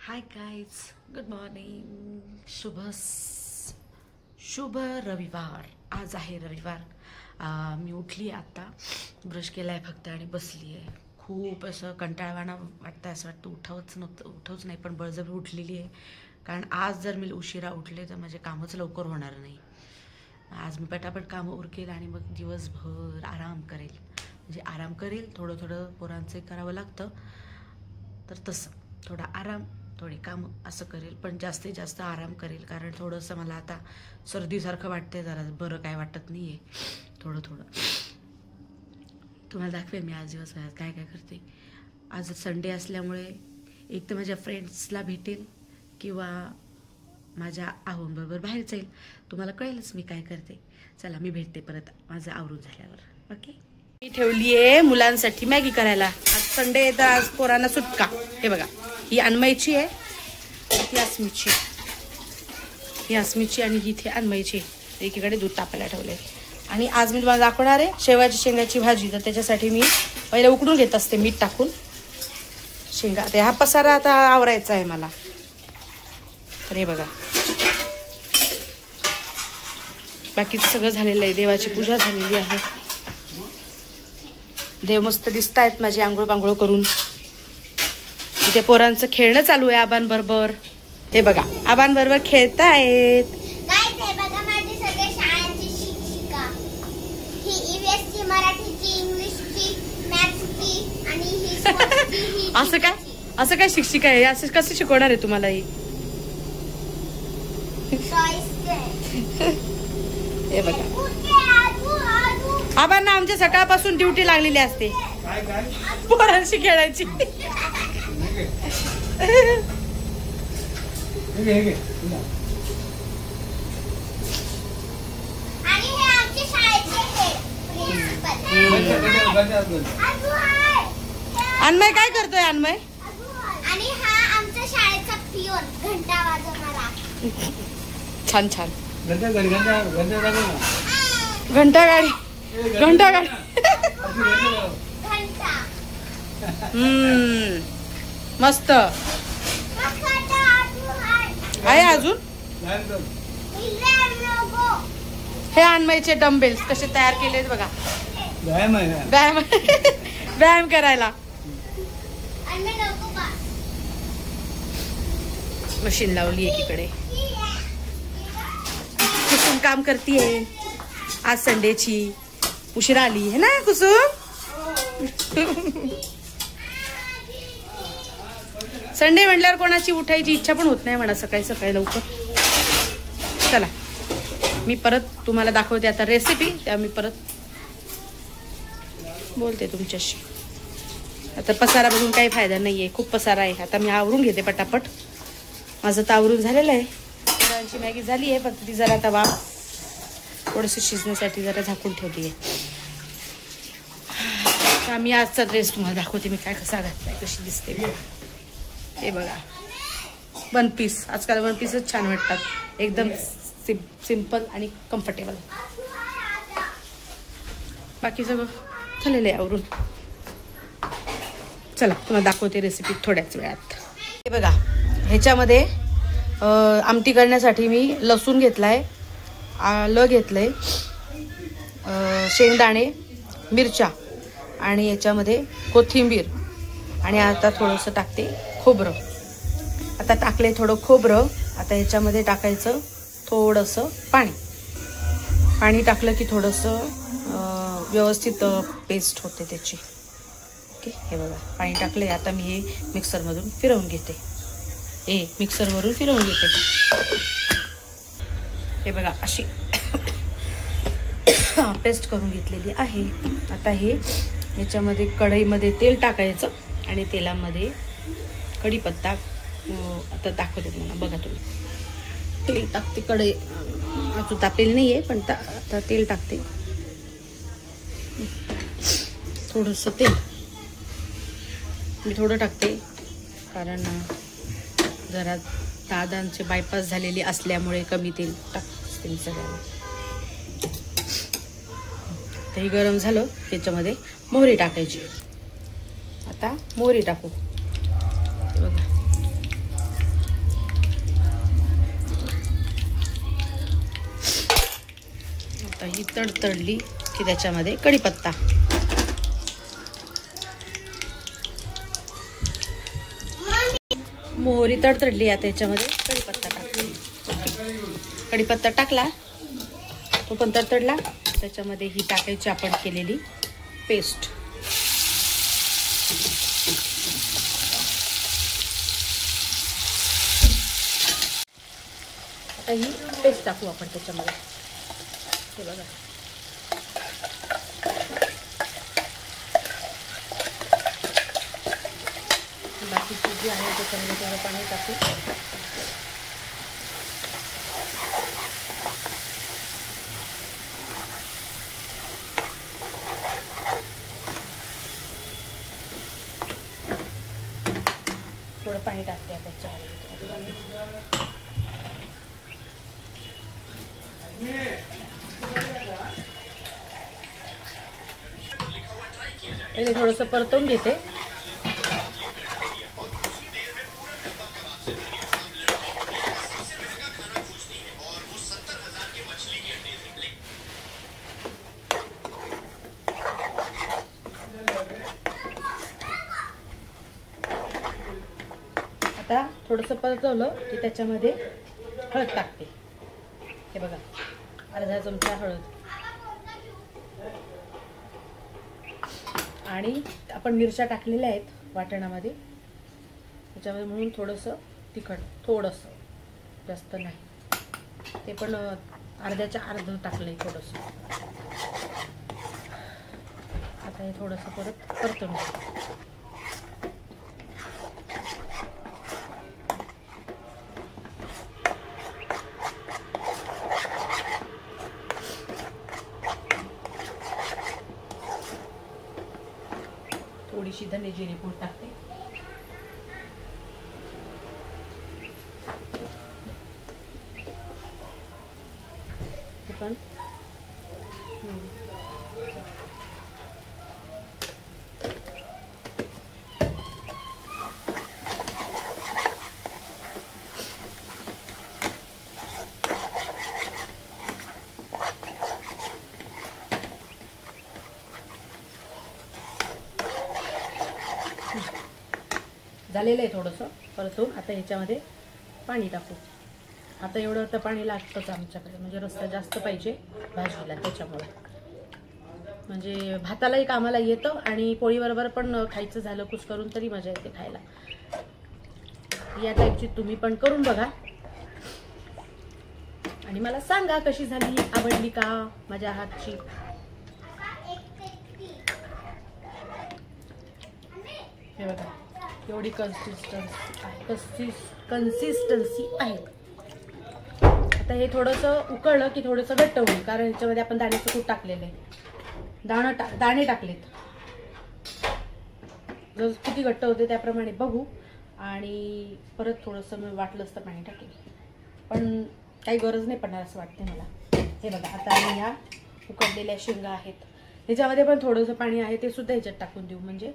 Hi guys, good morning. शुभ रविवार. आज आहे रविवार. मी उठली आता, ब्रश केलाय फक्त आणि बसली आहे. खूप असं कंटाळवाणा वाटतं, असं वाटतं उठवच नाही, पण बळजबरी उठलेली आहे. कारण आज जर मी उशिरा उठले तर माझे कामच लवकर होणार नाही. आज मी पटापट कामं उरकेल आणि मग दिवसभर आराम करेल. म्हणजे आराम करेल, थोडं थोडं पोरांचं करावं लागतं, तर तसं थोडा आराम, थोडी कामं असं करेल, पण जास्तीत जास्त आराम करेल. कारण थोडंसं मला आता सर्दीसारखं वाटतंय, जरा बरं काय वाटत नाही आहे. थोडं तुम्हाला दाखवेल मी आज दिवसभरात काय काय करते. आज संडे असल्यामुळे एक तर माझ्या फ्रेंड्सला भेटेल किंवा माझ्या आहोंबरोबर बाहेर जाईल. तुम्हाला कळेलच मी काय करते. चला, मी भेटते परत माझं आवरून झाल्यावर. ओके. मी ठेवली आहे मुलांसाठी मॅगी करायला. आज संडे आहे तर आज पोरांना सुटका. हे बघा, ही अन्मयची आहे, ही अस्मिची आणि ही इथे अन्मयची. एकीकडे दूध तापायला ठेवले. आणि आज मी तुम्हाला दाखवणार आहे शेवयाची शेंगाची भाजी. तर त्याच्यासाठी मी पहिले उकडून घेत असते मीठ टाकून शेंगा. ते हा पसारा आता आवरायचा आहे मला. तर हे बघा, बाकीचं सगळं झालेलं आहे. देवाची पूजा झालेली आहे. देव मस्त दिसत आहेत माझी आंघोळ पांघोळ करून. इथे पोरांचं खेळणं चालू आहे आबांबरोबर. हे बघा, आबांबरोबर खेळतायत. असं काय शिक्षिका आहे? असं कसं शिकवणार आहे तुम्हाला ही? हे बघा, आबांना आमच्या सकाळपासून ड्युटी लागलेली असते पोरांशी खेळायची. अन्मय काय करतोय? अन्मय आणि हा आमच्या शाळेचा पिओन घंटा वाजवणारा. छान छान. घंटा गाडी. मस्त आहे. अजून हे अन्मयचे डंबेल्स कसे तयार केलेत बघा. व्यायाम करायला. मशीन लावली एकीकडे. कुसुम काम करतीये. आज संडेची उशिरा आली है ना कुसुम? संडे म्हटल्यावर कोणाची उठायची इच्छा पण होत नाही म्हणा सकाळी सकाळी लवकर. चला, मी परत तुम्हाला दाखवते आता रेसिपी. त्या मी परत बोलते तुमच्याशी. आता पसारा बघून काही फायदा नाहीये, खूप पसारा आहे. आता मी आवरून घेते पटापट. माझं तर आवरून झालेलं आहे. पोरांची मॅगी झाली आहे, फक्त ती जरा आता वाफ थोडंसं शिजण्यासाठी जरा झाकून ठेवली आहे. तर मी आजचा ड्रेस तुम्हाला दाखवते मी काय कसा घातलाय, कशी दिसते. हे बघा, वन पीस. आजकाल वन पीसच छान वाटतात, एकदम सिंपल आणि कम्फर्टेबल. बाकी सगळं झालेलं आहे आवरून. चला, तुम्हाला दाखवते रेसिपी थोड्याच वेळात. हे बघा, ह्याच्यामध्ये आमटी करण्यासाठी मी लसूण घेतलाय, आलं घेतलंय, शेंगदाणे, मिरच्या आणि याच्यामध्ये कोथिंबीर. आणि आता थोडंसं टाकते खोबरं. आता टाकले थोडं खोबरं. आता ह्याच्यामध्ये टाकायचं थोडंसं पाणी टाकलं की थोडंसं व्यवस्थित पेस्ट होते त्याची. ओके. हे बघा, पाणी टाकले. आता मी हे मिक्सरमधून फिरवून घेते. मिक्सरवरून फिरवून घेते. हे बघा, अशी पेस्ट करून घेतलेली आहे. आता हे याच्यामध्ये कढईमध्ये तेल टाकायचं आणि तेलामध्ये कढीपत्ता. आता दाखवते तुम्हाला, बघा तुम्ही. तेल टाकते. कढई अजून तापेल नाही आहे, पण आता तेल टाकते. थोडंसं तेल मी थोडं टाकते, कारण जरा दादांचे बायपास झालेली असल्यामुळे कमी तेल टाकते सगळ्यांना. ते गरम झालं, त्याच्यामध्ये मोहरी टाकायची. आता मोहरी टाकू. बघा, ही तडतडली की त्याच्यामध्ये कढीपत्ता, मोहरी तडतडली आता त्याच्यामध्ये कढीपत्ता टाकला. कढीपत्ता टाकला तो पण तडतडला. त्याच्यामध्ये ही टाकायची आपण केलेली पेस्ट. आता ही पेस्ट टाकू आपण त्याच्यामध्ये. हे बघा बाकीची जी आहे त्याच्यामध्ये थोडं पाणी टाकू. थोडं पाणी टाकते त्याच्यामध्ये. पहिले थोडंसं परतवून घेते. आता थोडंसं परतवलं की त्याच्यामध्ये हळद टाकते. हे बघा अर्धा चमचा हळद. आणि आपण मिरच्या टाकलेल्या आहेत वाटणामध्ये त्याच्यामध्ये, म्हणून थोडंसं तिखट, थोडंसं, जास्त नाही. ते पण अर्ध्याच्या अर्ध टाकलंय थोडंसं. आता हे थोडंसं परत परतून थोडीशी धने जिरे पूड टाकते. पण झालेलं आहे थोडंसं परतून. आता ह्याच्यामध्ये पाणी टाकू. आता एवढं तर पाणी लागतंच आमच्याकडे, म्हणजे रस्सा जास्त पाहिजे भाजीला, त्याच्यामुळे. म्हणजे भातालाही कामाला येतं आणि पोळीबरोबर पण खायचं झालं कुस करून तरी मजा येते खायला. या टाईपची तुम्ही पण करून बघा आणि मला सांगा कशी झाली, आवडली का माझ्या हातची. हे बघा एवढी कन्सिस्टन्सी आहे. आता हे थोडंसं उकळलं की थोडंसं घट्ट होईल, कारण ह्याच्यामध्ये आपण दाण्याचं कूट टाकलेलं आहे. दाणे टाकलेत. जर किती घट्ट होते त्याप्रमाणे बघू. आणि परत थोडंसं मी वाटलं असतं पाणी टाकेल, पण काही गरज नाही पडणार असं वाटते मला. हे बघा आता आम्ही ह्या उकडलेल्या शेंगा आहेत, ह्याच्यामध्ये पण थोडंसं पाणी आहे, ते सुद्धा ह्याच्यात टाकून देऊ, म्हणजे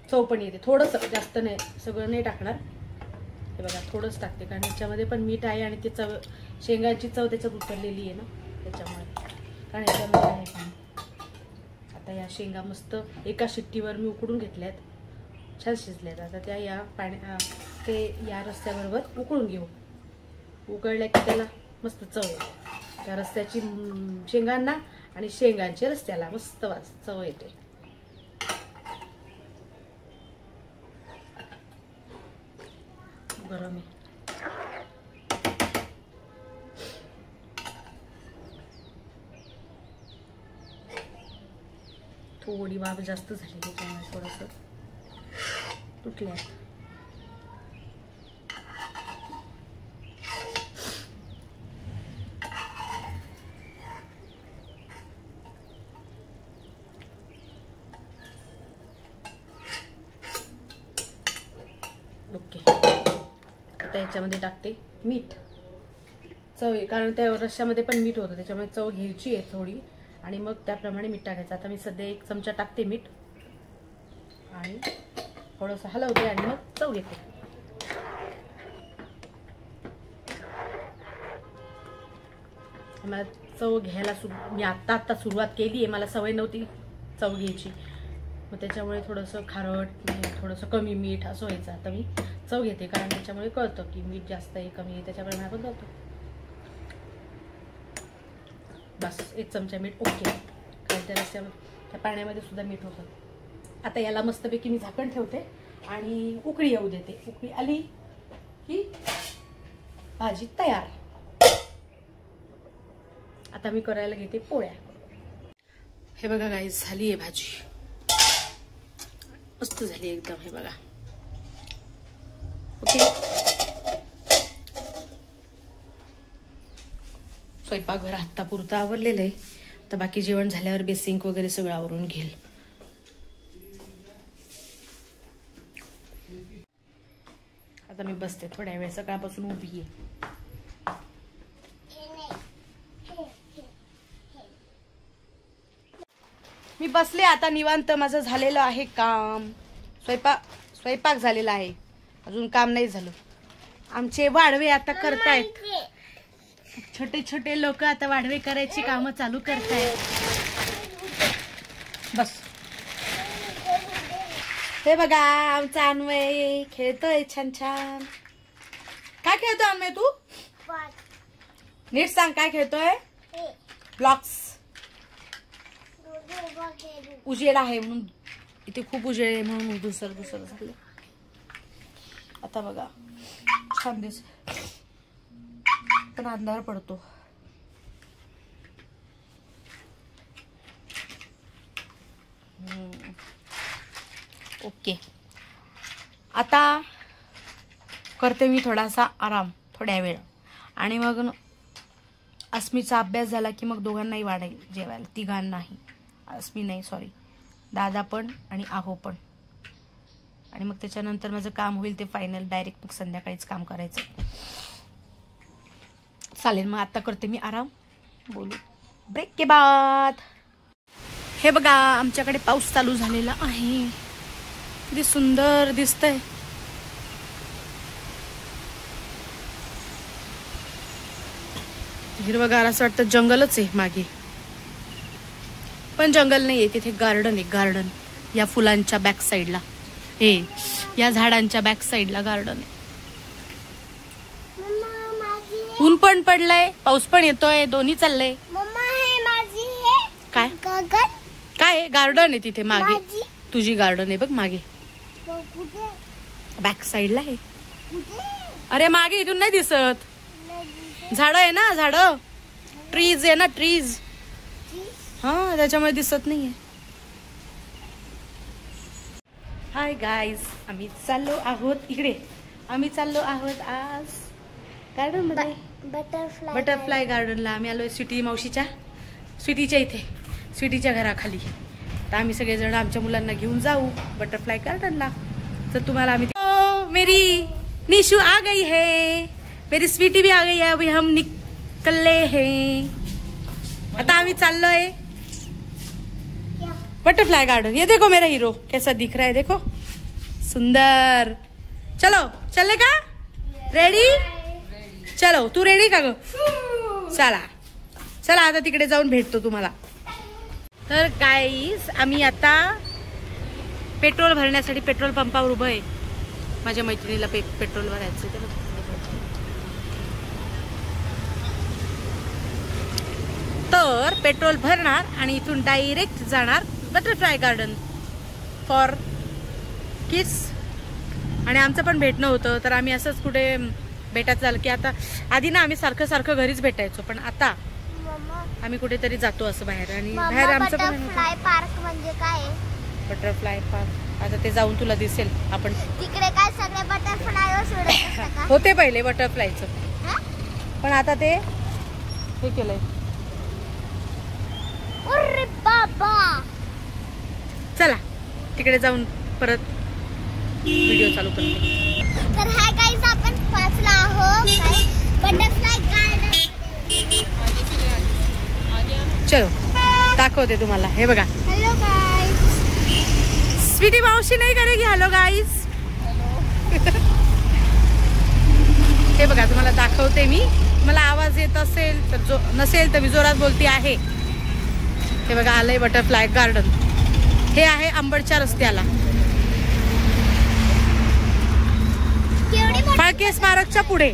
चव पण येते. थोडंसं, जास्त नाही, सगळं नाही टाकणार. हे बघा थोडंच टाकते, कारण ह्याच्यामध्ये पण मीठ आहे आणि ते चव, शेंगाची चव त्याच्यात उतरलेली आहे ना, त्याच्यामुळे. कारण ह्याच्यामध्ये आहे पाणी. आता या शेंगा मस्त एका शिट्टीवर मी उकडून घेतल्यात, छान शिजल्यात. आता त्या या ते या रस्स्याबरोबर उकळून घेऊ. उकळल्या की त्याला मस्त चव येते. त्या रस्स्याची शेंगांना आणि शेंगांच्या रस्स्याला मस्त चव येते. गरम आहे. थोडी वाफ जास्त झाली त्याच्यामुळे थोडंसं तुटल्या. ओके. आता याच्यामध्ये टाकते मीठ. चव, कारण त्या रश्श्यामध्ये पण मीठ होतं, त्याच्यामुळे चव घ्यायची आहे थोडी आणि मग त्याप्रमाणे मीठ टाकायचं. आता मी सध्या 1 चमचा टाकते मीठ आणि थोडंसं हलवते आणि मग चव घेते. मला चव घ्यायला मी आत्ता सुरुवात केली आहे. मला सवय नव्हती चव घ्यायची, मग त्याच्यामुळे थोडंसं खारट, थोडंसं कमी मीठ असं व्हायचं. आता मी चव घेते कारण त्याच्यामुळे कळतं की मीठ जास्त आहे कमी आहे, त्याच्यामुळे आपण करतो. बस 1 चमचा मीठ ओके. कारण त्या पाण्यामध्ये सुद्धा मीठ होतं. आता याला मस्तपैकी मी झाकण ठेवते आणि उकळी येऊ देते. उकळी आली की भाजी तयार. आता मी करायला घेते पोळ्या. हे बघा गाईस, झाली आहे भाजी, मस्त झाली एकदम. हे बघा ओके. स्वयंपाकघर आत्तापुरतं आवरलेलं आहे. तर बाकी जेवण झाल्यावर बेसिंक वगैरे सगळं आवरून घेईल. आता मी बसते थोड्या वेळ, सकाळपासून उभी आहे. मी बसले आता निवांत. माझं झालेलं आहे काम. स्वयंपाक झालेला आहे, अजून काम नाही झालं. आमचे वाढवे आता करतायत. छोटे छोटे लोक आता वाढवे करायची कामं चालू करतायत. बस हे बघा, आमचा अन्वय खेळतोय छान छान. काय खेळतोय अन्वय तू? नीट सांग काय खेळतोय? ब्लॉक्स. उजेड आहे म्हणून, इथे खूप उजेड आहे म्हणून दुसरं झालं. आता बघा छान दिस, पण अंधार पडतो. ओके. आता करते मी थोडासा आराम थोड्या वेळ, आणि मग अस्मीचा अभ्यास झाला की मग दोघांनाही वाढेल जेवायला. तिघांनाही, अस्मी नाही सॉरी, दादा पण आणि आहो पण. आणि मग त्याच्यानंतर माझं काम होईल ते फायनल. डायरेक्ट मग संध्याकाळीच काम करायचं. चालेल, मग आता करते मी आराम. बोलू ब्रेक के बाद. हे बघा, आमच्याकडे पाऊस चालू झालेला आहे. किती सुंदर दिसतंय. हिरवगार असं वाटतं जंगलच आहे मागे, पण जंगल नाहीये. तिथे गार्डन आहे, गार्डन. या फुलांच्या बॅक साईडला, या झाडांच्या बॅक साईडला गार्डन आहे. ऊन पण पडलंय, पाऊस पण येतोय, दोन्ही चाललंय. काय काय गार्डन आहे तिथे मागे. तुझी गार्डन आहे बघ मागे, बॅक साईडला आहे. अरे मागे इथून नाही दिसत. झाड आहे ना, झाड, ट्रीज आहे ना, ट्रीज. हा, त्याच्यामुळे दिसत नाहीये. हाय गाईज, आम्ही चाललो आहोत इकडे. आम्ही चाललो आहोत आज गार्डन मध्ये, बटरफ्लाय गार्डनला. आम्ही आलोय स्वीटी मावशीच्या, स्वीटीच्या इथे, स्वीटीच्या घराखाली. तर आम्ही सगळेजण आमच्या मुलांना घेऊन जाऊ बटरफ्लाय गार्डनला. तर तुम्हाला आम्ही मेरी निशू आ गई है, मेरी स्वीटी भी आ गई है. अभी हम निकले हैं. आता आम्ही चाललोय बटरफ्लाई गार्डन. ये देखो मेरा हीरो कैसा दिख रहा है, देखो सुंदर. चलो चले का? रेडी? चलो, तू रेडी का ग? चला चला, आता तिकडे जाऊन भेटतो तुम्हाला. तर गाईस, आम्ही आता पेट्रोल भरण्यासाठी पेट्रोल पंपावर उभं आहे. माझ्या मैत्रिणीला पेट्रोल भरायचं. तर पेट्रोल भरणार आणि इथून डायरेक्ट जाणार बटरफ्लाय गार्डन फॉर किड्स. आणि आमचं पण भेटणं होतं, तर आम्ही असंच कुठे भेटायचं झालं की, आता आधी ना आम्ही सारखं सारखं घरीच भेटायचो, पण आता आम्ही कुठेतरी जातो असं बाहेर. आणि बाहेर आमचं बटरफ्लाय पार्क म्हणजे काय? बटरफ्लाय पार्क आता ते जाऊन तुला दिसेल. आपण तिकडे काय सगळे बटरफ्लाय सोडत होते पहिले बटरफ्लायचं, पण आता ते हे केलंय. अरे बाबा, चला तिकडे जाऊन परत व्हिडिओ चालू करते. तर हाय गाईज, आपण पोहोचलो आहोत बटरफ्लाय गार्डन. चलो दाखवते तुम्हाला. हे बघा, हॅलो गाईज. स्वीटी मावशी नाही करेगी हॅलो गाईज. हे बघा तुम्हाला दाखवते मी. मला आवाज येत असेल तर नसेल तर मी जोरात बोलती आहे. हे बघा आलंय बटरफ्लाय गार्डन. हे आहे अंबडच्या रस्त्याला, फाळके स्मारकच्या पुढे.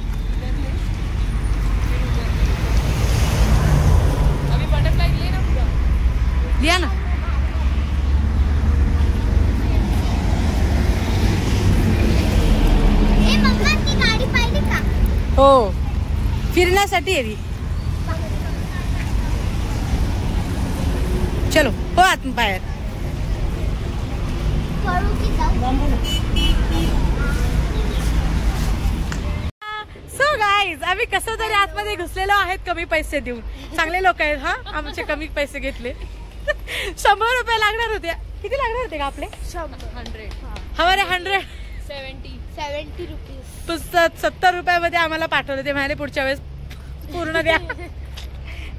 लिया ना. गाडी पाहिली का? हो, फिरण्यासाठी आहे. चलो हो आत बाहेर. सो गाईज आम्ही कसं तरी आतमध्ये घुसलेलो आहेत कमी पैसे देऊन. चांगले लोक आहेत हा, आमचे कमी पैसे घेतले. 100 रुपये लागणार होते. किती लागणार होते का आपले? 100. हमारे 70 रुपीज. 70 रुपयामध्ये आम्हाला पाठवलं. ते म्हणाले पुढच्या वेळेस पूर्ण द्या.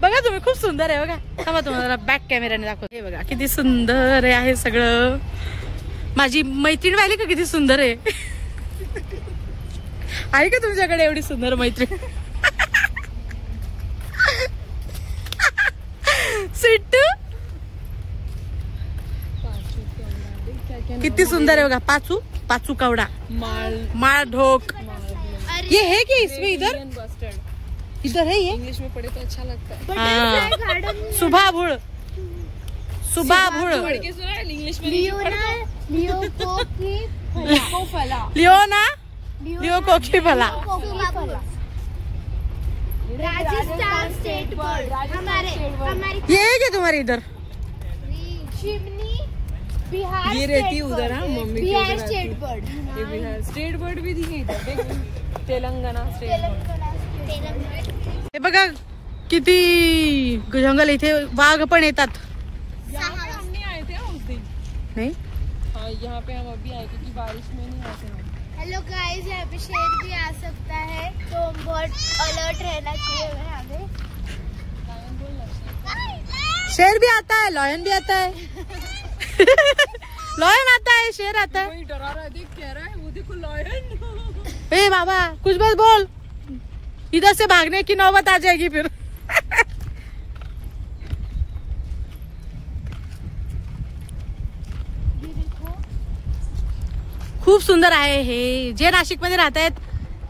बघा तुम्ही, खूप सुंदर आहे बघा. थांबा तुम्हाला बॅक कॅमेराने दाखवते. हे बघा किती सुंदर आहे सगळं. माझी मैत्रीण वाली का किती सुंदर आहे. आहे का तुमच्याकडे एवढी सुंदर मैत्रीण? सिट्टू किती सुंदर है बघा. पाचू कावड़ा, माल ढोक. ये है क्या इसमें? इधर है ये? इंग्लिश में पढ़े तो अच्छा लगता है. सुबह भूड़ इंग्लिश में लियो कोकी फला. राजस्थान स्टेट बोर्ड हमारे ये है क्या तुम्हारे इधर? शिमनी बिहार. ये रहती है उधर. हाँ, मम्मी की बिहार उधर स्टेट आती है. बोर्ड. ये बिहार स्टेट बोर्ड भी थी इधर. देख, तेलंगाना स्टेट बोर्ड. हे बघा किती जंगल. इथे वाघ पण येतात. हम नहीं आए थे उस दिन. नहीं, हाँ, यहाँ पे हम अभी आए क्योंकि बारिश में नहीं आते हम. हेलो गाइस, यहाँ पे शेर भी आ सकता है तो बहुत अलर्ट रहना चाहिए हमें. शेर भी आता है, लॉयन भी आता है. लॉयन आता है, शेर आता है. कोई डरा रहा है. देख, कह रहा है वो देखो लॉयन. ए बाबा कुछ बस बोल, इधर से भागने की नौबत आ जाएगी फिर. खूप सुंदर आहे हे. जे नाशिक मध्ये राहत आहेत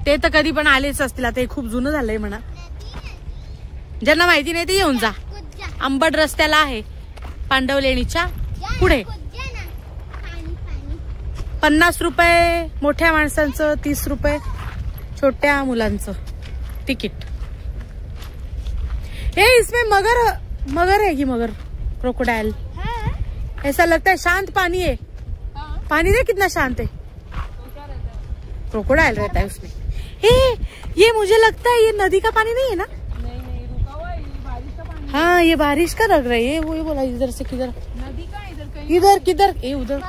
ते तर कधी पण आलेच असतील. आता हे खूप जुनं झालंय म्हणा. ज्यांना माहिती नाही ते येऊन जा. अंबड रस्त्याला आहे, पांडवलेणीच्या पुढे. 50 रुपये मोठ्या माणसांचं, 30 रुपये छोट्या मुलांचं तिकीट. हे इसमें मगर है कि मगर क्रोकोडाइल. ऐसा लगता है शांत पानी है. पानी दे कितना शांत है. क्रोकोडाइल रहता है उसमें. ये मुझे लगता है ये नदी का पानी नहीं है ना. नहीं, रुका हुआ है. ये बारिश का पानी. हाँ, ये बारिश का लग रहा है. वो ये बोला इधर से किधर. नदी का इधर कहीं. इधर किधर. ये उधर.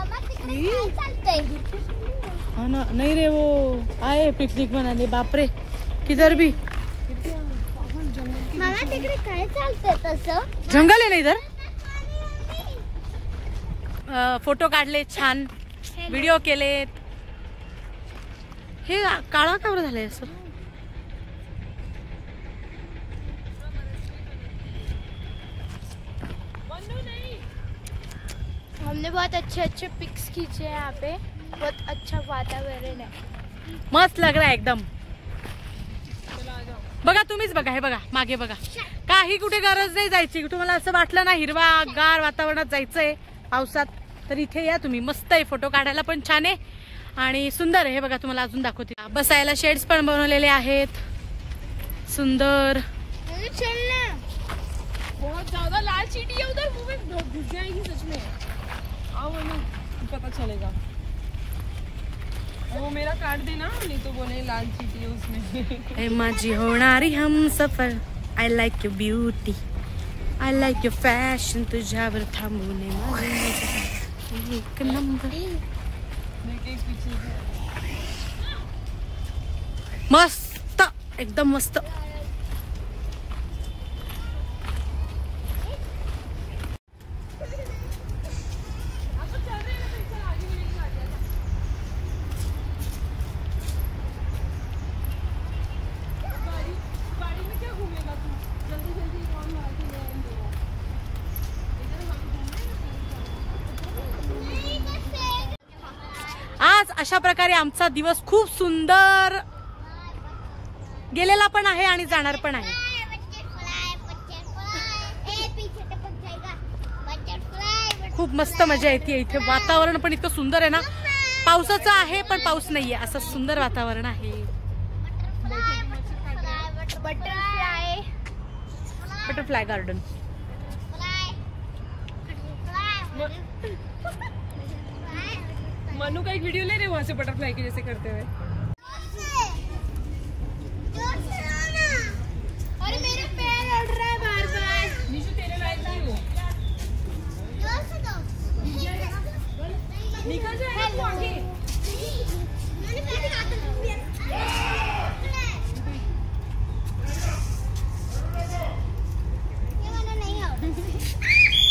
हाँ ना, नहीं रे, वो आए पिकनिक मनाने. बाप रे, किधर भी मामा तिकडे काय चालतंय तसं. जंगल आहे ना इधर. फोटो काढले, छान व्हिडिओ केलेत. हे काळा का बरं झालंय सर. हमने बहुत अच्छे पिक्स खींचे हैं यहाँ पे. बहुत अच्छा वातावरण है. मस्त लग रहा है एकदम. बघा तुम्हीच बघा. हे बघा मागे बघा. काही कुठे गरज नाही जायची. तुम्हाला असं वाटलं ना हिरवा गार वातावरणात जायचंय पावसात, तर इथे या तुम्ही. मस्त आहे, फोटो काढायला पण छान आहे आणि सुंदर आहे. हे बघा तुम्हाला अजून दाखवते. बसायला शेड्स पण बनवलेले आहेत सुंदर. चल ना. बहुत ज्यादा लाल चींटी है उधर. मुंह में घुस जाएगी सच में. आओ ना, पता चलेगा. वो मेरा काट देना, नहीं तो बोले लाल चींटी है उसमें. ए माझी होणारी हम सफर. I like your beauty, I like your fashion. तुझ्यावर थांबवणे माझे एक नंबर. मस्त, एकदम मस्त. अशा प्रकारे आमचा दिवस खूप सुंदर गेलेला पण आहे आणि जाणार पण आहे. खूप मस्त मजा येते इथे. वातावरण पण इतकं सुंदर आहे ना. पावसाचं आहे पण पाऊस नाहीये, असं सुंदर वातावरण आहे. Butterfly garden. मनु का एक वीडियो ले रहे वहाँ से बटरफ्लाई के जैसे करते हुए. अरे मेरे पैर अड़ रहा है बार बार. निशु तेरे लायक नहीं हो. निकल जाएगा तू आगे.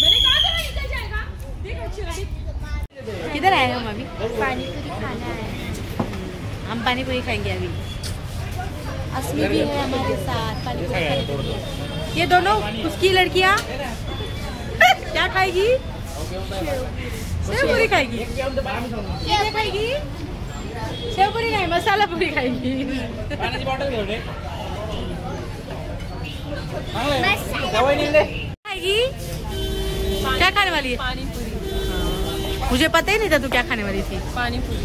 मैंने कहा था निकल जाएगा. देख अच्छी लगी. किधर आए हम अभी? पानीपुरी खाना है. हम पानी पूरी खाएंगे अभी. असमी भी है हमारे साथ पानीपुरी खाएंगे. ये दोनों उसकी लड़कियाँ क्या खाएगी? सेव पूरी खाएगी. ये क्या खाएगी? सेव पूरी नहीं, मसाला पूरी खाएगी. खाएगी. क्या खाने वाली है? पानी पूरी. मुझे पता ही नहीं था तू क्या खाने वाली थी. पानी पूरी.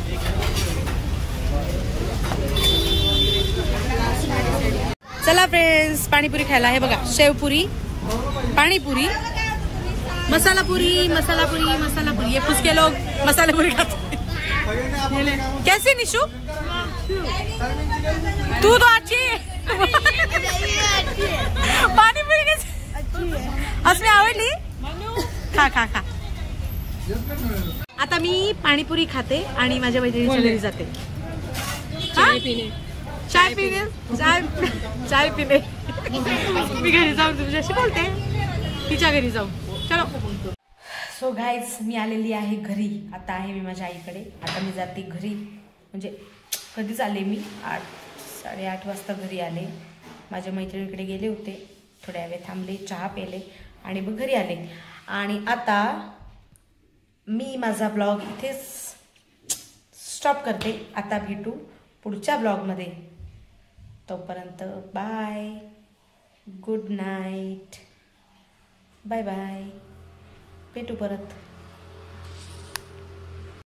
चला फ्रेंड्स, पाणीपुरी खायला. हे बघा, शेवपुरी, पाणीपुरी, मसाला पुरी, मसाला पुरी, मसाला पुरी. ये फुसके लोग मसाला पुरी खाते हैं. कैसे निशु? तू तो अच्छी है. पाणीपुरी कैसे? असमी आवडली? खा खा खा. आता मी पाणीपुरी खाते आणि माझ्या मैत्रिणीच्या घरी जाते. चाय पीने. चाय पिणे. चाय पिणे. मी घरी जाऊन तुमच्याशी बोलते. तिच्या घरी जाऊ. चलो. सो गाईज, मी आलेली आहे घरी. आता आहे मी माझ्या आईकडे. आता मी जाते घरी. म्हणजे कधीच आले मी 8-8:30 वाजता घरी आले. माझ्या मैत्रिणीकडे गेले होते, थोड्या वेळ थांबले, चहा पेले आणि मग घरी आले. आणि आता मी माझा ब्लॉग इथेच स्टॉप करते. आता भेटू पुढच्या ब्लॉगमध्ये. तोपर्यंत bye, good night, bye bye. भेटू परत.